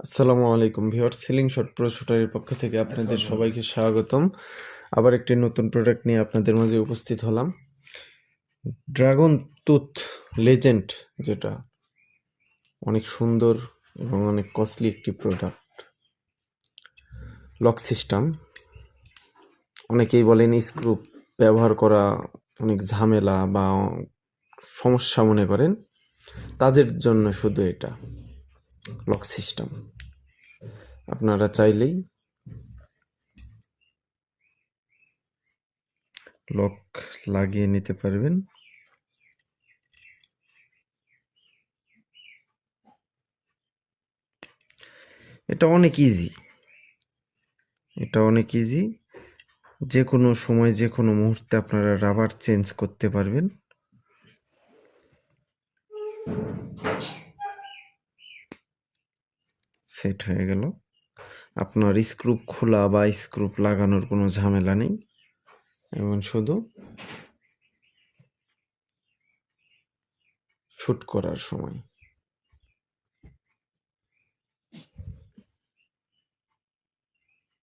আসসালামু আলাইকুম viewers, ceiling shot pro শুটারের পক্ষ থেকে আপনাদের সবাইকে স্বাগতম। আবার একটি নতুন প্রোডাক্ট নিয়ে আপনাদের মাঝে উপস্থিত হলাম। ড্রাগন টুথ লেজেন্ড, যেটা অনেক সুন্দর এবং অনেক কস্টলি একটি প্রোডাক্ট। লক সিস্টেম, অনেকেই বলেন স্ক্রু ব্যবহার করা অনেক ঝামেলা বা সমস্যা মনে করেন, তাদের জন্য শুধু এটা লক সিস্টেম। আপনারা চাইলেই লক লাগিয়ে নিতে পারবেন। এটা অনেক ইজি। যে কোনো সময় যে কোনো মুহূর্তে আপনারা রাবার চেঞ্জ করতে পারবেন। সেট হয়ে গেল। আপনার স্ক্রু খোলা বা স্ক্রু লাগানোর কোনো ঝামেলা নেই, এবং শুধু শুট করার সময়